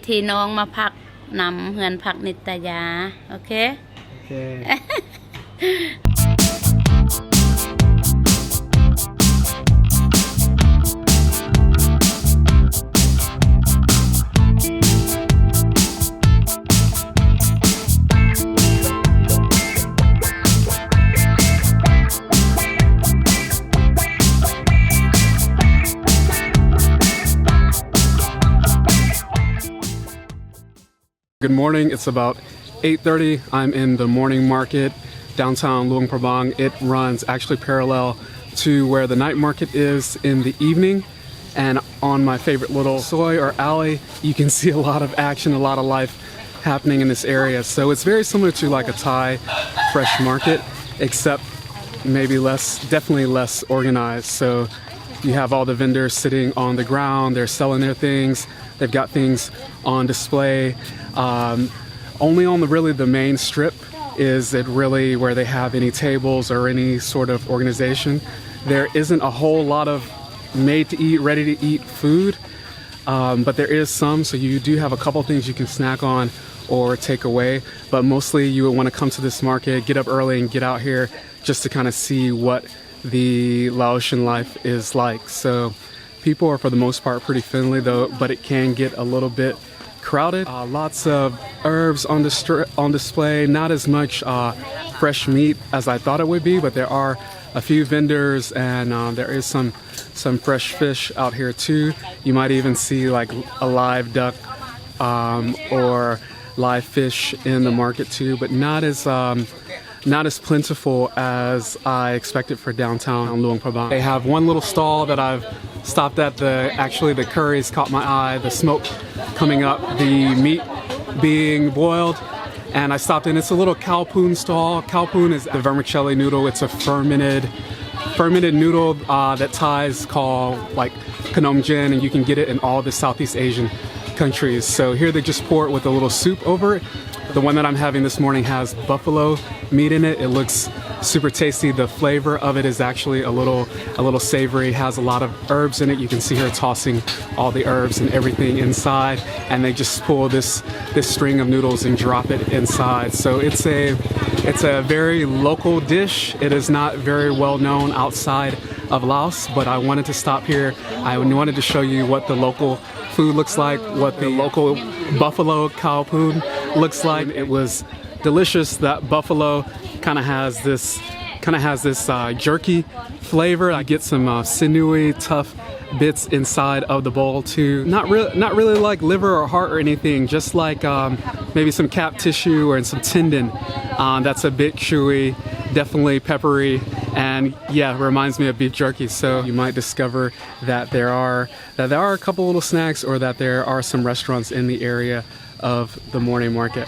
ที่น้องมาพักนำเฮือนพักนิตยาโอเค Good morning. It's about 8:30. I'm in the morning market downtown Luang Prabang. It runs actually parallel to where the night market is in the evening. And on my favorite little soy or alley, you can see a lot of action, a lot of life happening in this area. So it's very similar to like a Thai fresh market, except maybe definitely less organized. So you have all the vendors sitting on the ground, they're selling their things, they've got things on display. Only on the main strip is it really where they have any tables or any sort of organization. There isn't a whole lot of made to eat, ready to eat food, but there is some, so you do have a couple things you can snack on or take away, but mostly you would want to come to this market, get up early and get out here just to kind of see what the Laotian life is like. So people are for the most part pretty friendly though, but it can get a little bit crowded. Lots of herbs on display, not as much fresh meat as I thought it would be, but there are a few vendors and there is some fresh fish out here too. You might even see like a live duck or live fish in the market too, but not as plentiful as I expected for downtown Luang Prabang. They have one little stall that I've stopped at. Actually the curries caught my eye, the smoke coming up, the meat being boiled, and I stopped in. It's a little khao poon stall. Khao poon is the vermicelli noodle. It's a fermented noodle that Thais call like khanom jin, and you can get it in all the Southeast Asian countries. So here they just pour it with a little soup over it. The one that I'm having this morning has buffalo meat in it. It looks super tasty. The flavor of it is actually a little savory. It has a lot of herbs in it. You can see her tossing all the herbs and everything inside, and they just pull this string of noodles and drop it inside. So it's a very local dish. It is not very well known outside of Laos, but I wanted to stop here. I wanted to show you what the local food looks like, what the local buffalo khao poon looks like. It was delicious. That buffalo kind of has this jerky flavor. I get some sinewy, tough bits inside of the bowl too. Not really like liver or heart or anything. Just like maybe some cap tissue or some tendon. That's a bit chewy, definitely peppery, and yeah, reminds me of beef jerky. So you might discover that there are a couple little snacks, or that there are some restaurants in the area of the morning market.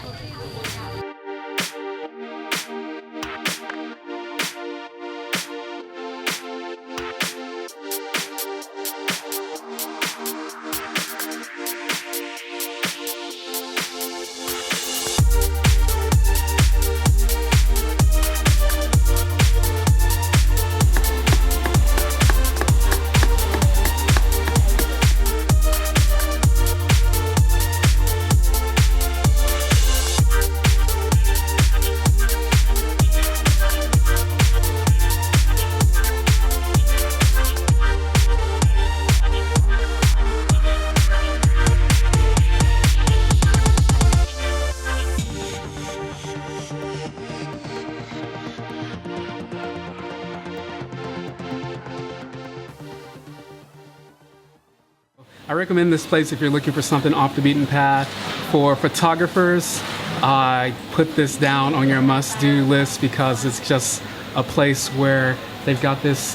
I recommend this place if you're looking for something off the beaten path. For photographers, I put this down on your must-do list because it's just a place where they've got this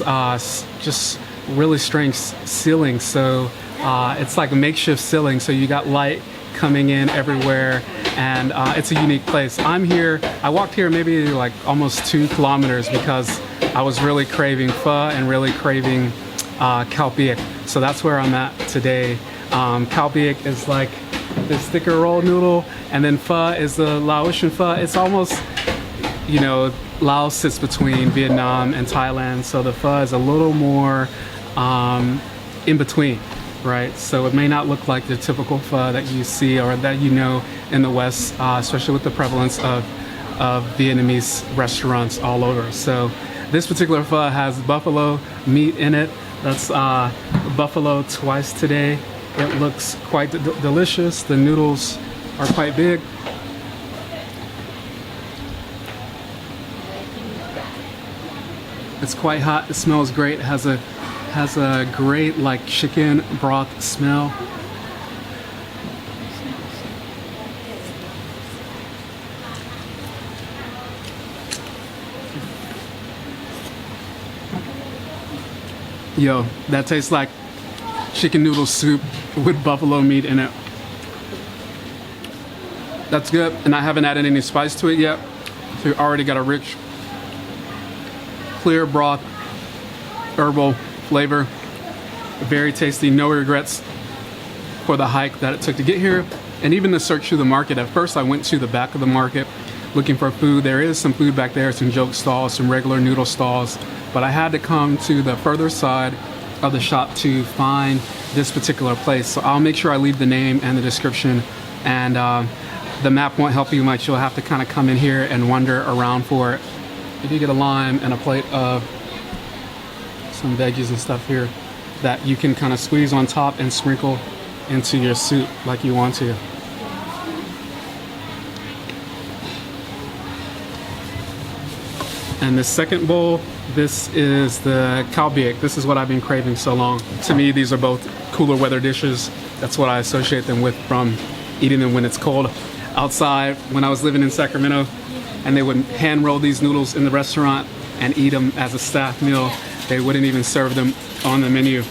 just really strange ceiling. So it's like a makeshift ceiling, so you got light coming in everywhere, and it's a unique place. I walked here maybe like almost 2 kilometers because I was really craving pho and really craving khao piak. So that's where I'm at today. Khao piak is like this thicker roll noodle, and then pho is the Laotian pho. It's almost, you know, Laos sits between Vietnam and Thailand, so the pho is a little more in between. right? So it may not look like the typical pho that you see or that you know in the West, especially with the prevalence of Vietnamese restaurants all over. So this particular pho has buffalo meat in it. That's buffalo twice today. It looks quite delicious. The noodles are quite big. It's quite hot. It smells great. It has a great like chicken broth smell. Yo, that tastes like chicken noodle soup with buffalo meat in it. That's good, and I haven't added any spice to it yet. So you already got a rich, clear broth, herbal flavor. Very tasty, no regrets for the hike that it took to get here. And even the search through the market. At first I went to the back of the market looking for food. There is some food back there, some joke stalls, some regular noodle stalls. But I had to come to the further side of the shop to find this particular place. So I'll make sure I leave the name and the description, and the map won't help you much. You'll have to kind of come in here and wander around for it. If you get a lime and a plate of some veggies and stuff here that you can kind of squeeze on top and sprinkle into your soup like you want to. And the second bowl, this is the khao piak. This is what I've been craving so long. To me, these are both cooler weather dishes. That's what I associate them with, from eating them when it's cold outside. When I was living in Sacramento, and they would hand roll these noodles in the restaurant and eat them as a staff meal. They wouldn't even serve them on the menu.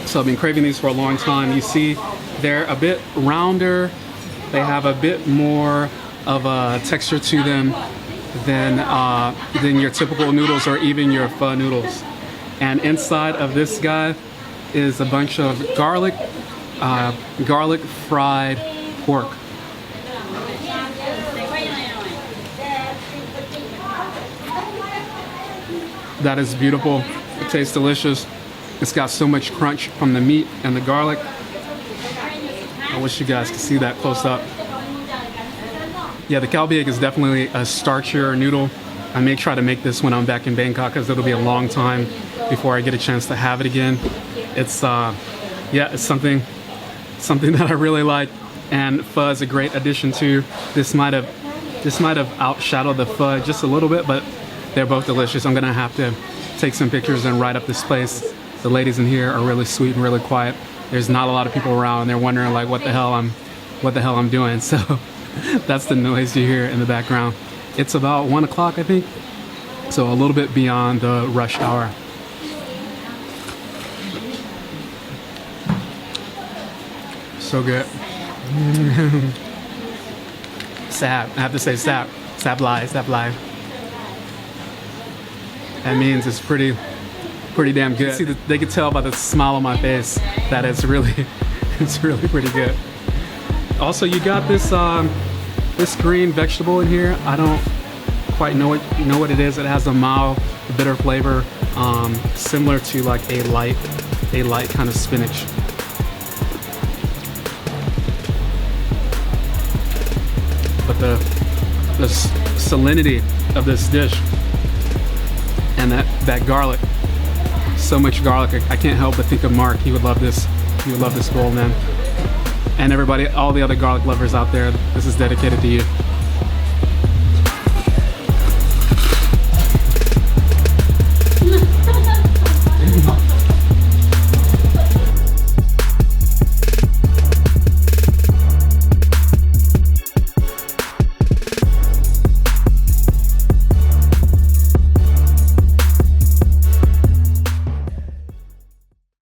So I've been craving these for a long time. You see, they're a bit rounder. They have a bit more of a texture to them than your typical noodles or even your pho noodles. And inside of this guy is a bunch of garlic fried pork. That is beautiful. It tastes delicious. It's got so much crunch from the meat and the garlic. I wish you guys could see that close up. Yeah, the khao piak is definitely a starchier noodle. I may try to make this when I'm back in Bangkok, because it'll be a long time before I get a chance to have it again. It's yeah, it's something that I really like, and pho is a great addition to. This might have outshadowed the pho just a little bit, but they're both delicious. I'm gonna have to take some pictures and write up this place. The ladies in here are really sweet and really quiet. There's not a lot of people around, and they're wondering like what the hell I'm doing. So that's the noise you hear in the background. It's about 1 o'clock, I think, so a little bit beyond the rush hour. So good. Sap. I have to say sap. Sap live. Sap live. That means it's pretty damn good. See, they can tell by the smile on my face that it's really pretty good. Also, you got this this green vegetable in here. I don't quite know what it is. It has a mild, bitter flavor, similar to like a light kind of spinach. But the salinity of this dish and that garlic, so much garlic. I can't help but think of Mark. He would love this. He would love this bowl, man. And everybody, all the other garlic lovers out there, this is dedicated to you.